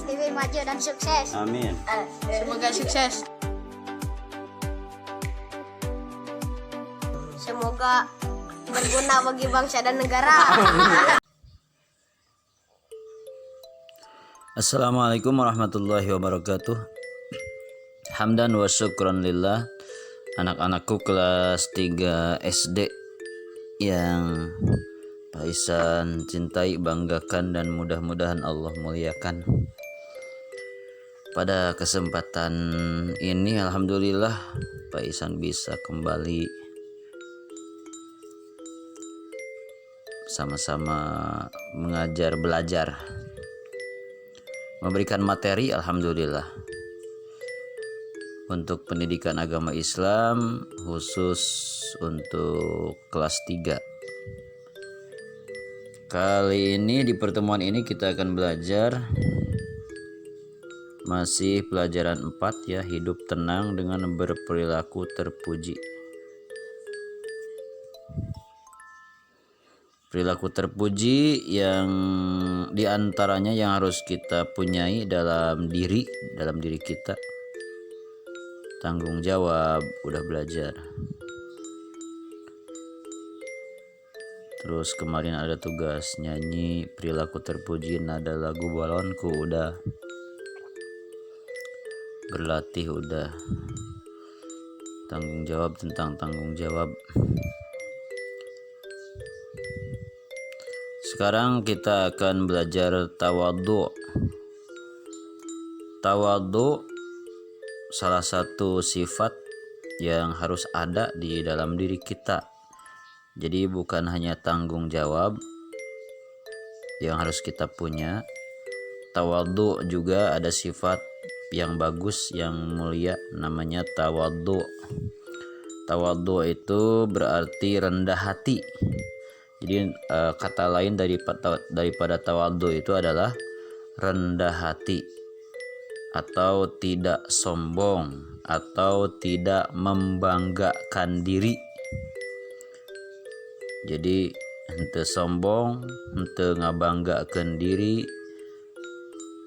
TV maju dan sukses. Amin. Semoga sukses. Semoga berguna bagi bangsa dan negara. Assalamualaikum warahmatullahi wabarakatuh. Hamdan wa syukran lillah. Anak-anakku kelas 3 SD yang Pak Ihsan cintai, banggakan, dan mudah-mudahan Allah muliakan. Pada kesempatan ini alhamdulillah Pak Ihsan bisa kembali sama-sama mengajar, belajar, memberikan materi alhamdulillah untuk pendidikan agama Islam khusus untuk kelas 3. Kali ini di pertemuan ini kita akan belajar masih pelajaran 4 ya, hidup tenang dengan berperilaku terpuji. Perilaku terpuji yang diantaranya yang harus kita punyai dalam diri kita. Tanggung jawab, udah belajar. Terus kemarin ada tugas nyanyi perilaku terpuji nada lagu balonku, udah. Berlatih udah. Tanggung jawab tentang tanggung jawab. Sekarang kita akan belajar tawadhu. Tawadhu salah satu sifat yang harus ada di dalam diri kita. Jadi bukan hanya tanggung jawab yang harus kita punya, tawadhu juga ada sifat yang bagus, yang mulia, namanya tawadhu. Tawadhu itu berarti rendah hati. Jadi kata lain daripada tawadhu itu adalah rendah hati, atau tidak sombong, atau tidak membanggakan diri. Jadi henteu sombong, henteu ngabanggakeun diri.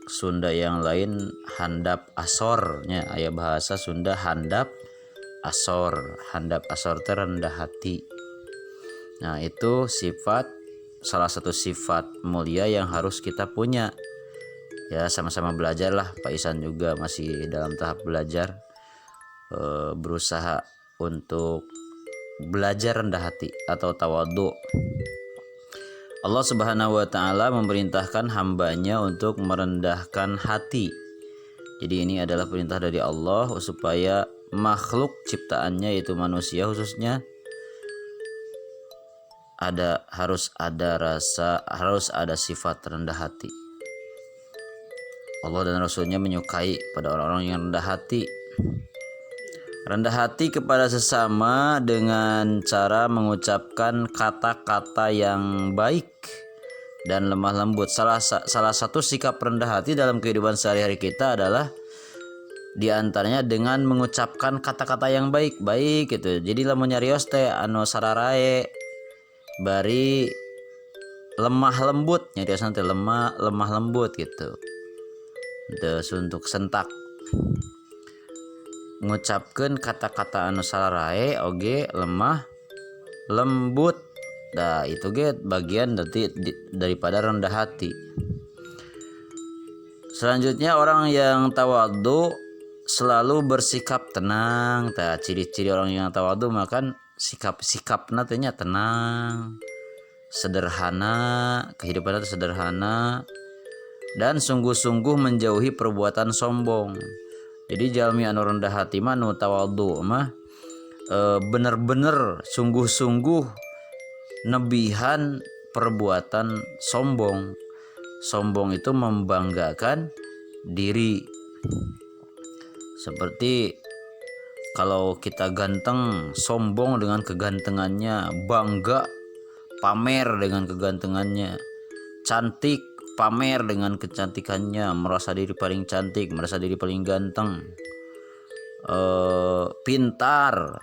Sunda yang lain handap asornya, aya bahasa Sunda handap asor. Handap asor teh rendah hati. Nah, itu sifat, salah satu sifat mulia yang harus kita punya. Ya, sama-sama belajar lah. Pak Ihsan juga masih dalam tahap belajar, berusaha untuk belajar rendah hati atau tawadhu. Allah Subhanahu wa ta'ala memerintahkan hambanya untuk merendahkan hati. Jadi ini adalah perintah dari Allah supaya makhluk ciptaannya, yaitu manusia khususnya, harus ada sifat rendah hati. Allah dan Rasulnya menyukai pada orang-orang yang rendah hati. Rendah hati kepada sesama dengan cara mengucapkan kata-kata yang baik dan lemah lembut. Salah satu sikap rendah hati dalam kehidupan sehari-hari kita adalah diantaranya dengan mengucapkan kata-kata yang baik-baik gitu. Jadi lamun nyarios teh anu sararae bari lemah lembut, nyarios teh lemah lembut gitu. Terus untuk sentak ngucapkeun kata-kata anu sararae oge lemah lembut. Nah, itu ge bagian daripada rendah hati. Selanjutnya, orang yang tawadhu selalu bersikap tenang. Tah, ciri-ciri orang yang tawadhu makan sikapna teh nya tenang, sederhana, kehidupannya sederhana, dan sungguh-sungguh menjauhi perbuatan sombong. Jadi jalmi anu rendah hati mah nu tawadhu mah bener-bener sungguh-sungguh nebihan perbuatan sombong. Sombong itu membanggakan diri. Seperti kalau kita ganteng, sombong dengan kegantengannya, bangga pamer dengan kegantengannya, cantik pamer dengan kecantikannya, merasa diri paling cantik, merasa diri paling ganteng, pintar,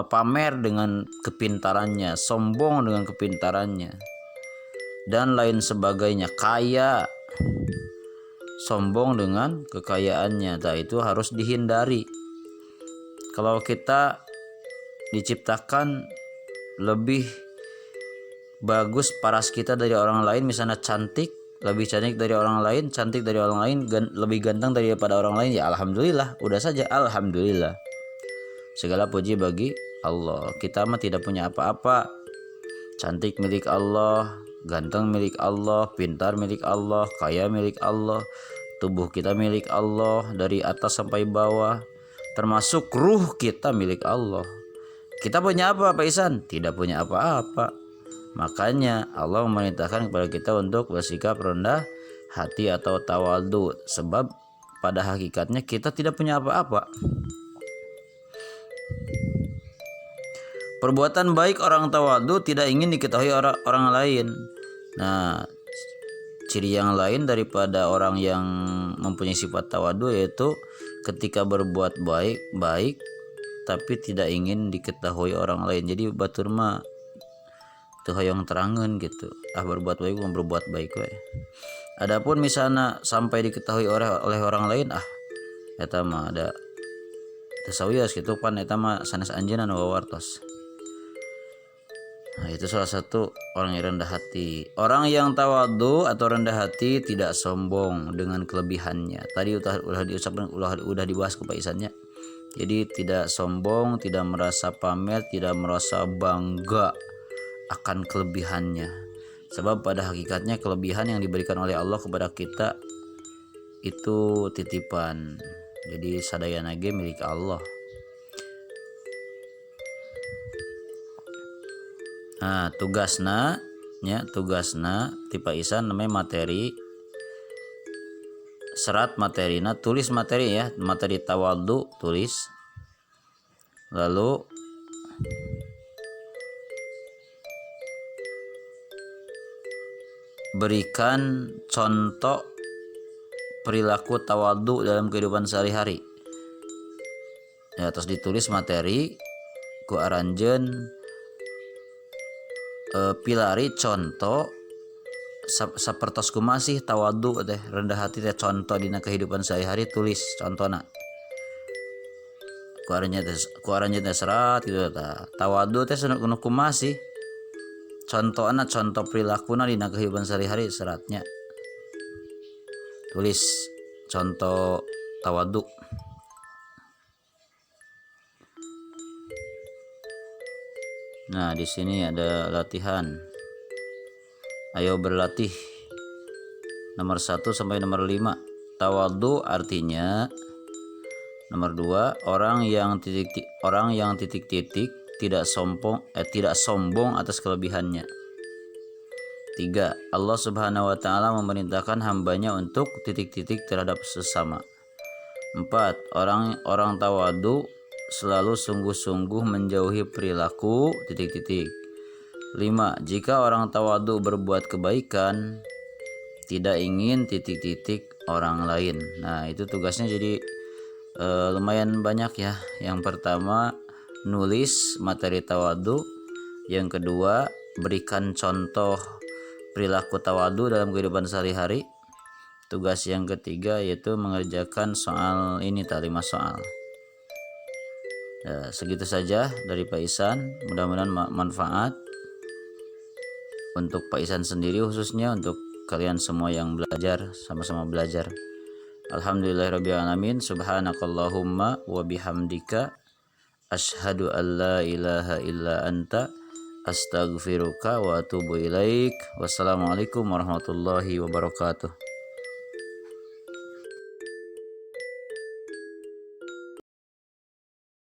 pamer dengan kepintarannya, sombong dengan kepintarannya, dan lain sebagainya. Kaya, sombong dengan kekayaannya. Itu harus dihindari. Kalau kita diciptakan lebih bagus paras kita dari orang lain, misalnya cantik, lebih cantik dari orang lain, cantik dari orang lain, lebih ganteng daripada orang lain, ya alhamdulillah, udah saja alhamdulillah. Segala puji bagi Allah. Kita mah tidak punya apa-apa. Cantik milik Allah, ganteng milik Allah, pintar milik Allah, kaya milik Allah, tubuh kita milik Allah dari atas sampai bawah, termasuk ruh kita milik Allah. Kita punya apa Pak Isan? Tidak punya apa-apa. Makanya Allah memerintahkan kepada kita untuk bersikap rendah hati atau tawadhu, sebab pada hakikatnya kita tidak punya apa-apa. Perbuatan baik orang tawadhu tidak ingin diketahui orang lain. Nah, ciri yang lain daripada orang yang mempunyai sifat tawadhu yaitu ketika berbuat baik tapi tidak ingin diketahui orang lain. Jadi batur mah teu hoyong terangeun gitu. Berbuat baik berbuat baik we. Adapun misalnya sampai diketahui oleh orang lain, eta mah ada teu sawias gitu pan, eta mah sanes anjeunna nu wawartos. Nah, itu salah satu orang yang rendah hati. Orang yang tawadhu atau rendah hati tidak sombong dengan kelebihannya. Tadi udah dibahas ke Pak Isannya. Jadi tidak sombong, tidak merasa pamer, tidak merasa bangga akan kelebihannya. Sebab pada hakikatnya kelebihan yang diberikan oleh Allah kepada kita itu titipan. Jadi sadayana ge milik Allah. Nah, tugasna ti Pak Isan namanya materi. Serat materina, tulis materi ya, materi tawadhu tulis. Lalu berikan contoh perilaku tawadhu dalam kehidupan sehari-hari. Ya, terus ditulis materi ku aranjeun pilari contoh sapertos kumaha sih tawadhu teh, rendah hati teh, contoh dina kehidupan sehari-hari tulis contohna. Ku aranjeun teh serat gitu tah. Tawadhu teh nu kumaha sih? Contohna, contoh perilakuna dina kehidupan sehari-hari seratnya. Tulis contoh tawadhu. Nah, di sini ada latihan. Ayo berlatih. Nomor 1 sampai nomor 5. Tawadhu artinya nomor 2, orang yang titik-titik tidak sombong atas kelebihannya. 3. Allah Subhanahu wa taala memerintahkan hambanya untuk titik-titik terhadap sesama. 4. Orang tawadhu selalu sungguh-sungguh menjauhi perilaku titik-titik. 5. Jika orang tawadhu berbuat kebaikan, tidak ingin titik-titik orang lain. Nah, itu tugasnya jadi lumayan banyak ya. Yang pertama, nulis materi tawadhu. Yang kedua, berikan contoh perilaku tawadhu dalam kehidupan sehari-hari. Tugas yang ketiga yaitu mengerjakan soal ini, 5 soal. Ya, segitu saja dari Pak Isan. Mudah-mudahan manfaat untuk Pak Isan sendiri, khususnya untuk kalian semua yang belajar, sama-sama belajar. Alhamdulillahirabbil alamin. Subhanakallahumma wa bihamdika asyhadu an la ilaha illa anta astaghfiruka wa atubu ilaik. Wassalamualaikum warahmatullahi wabarakatuh.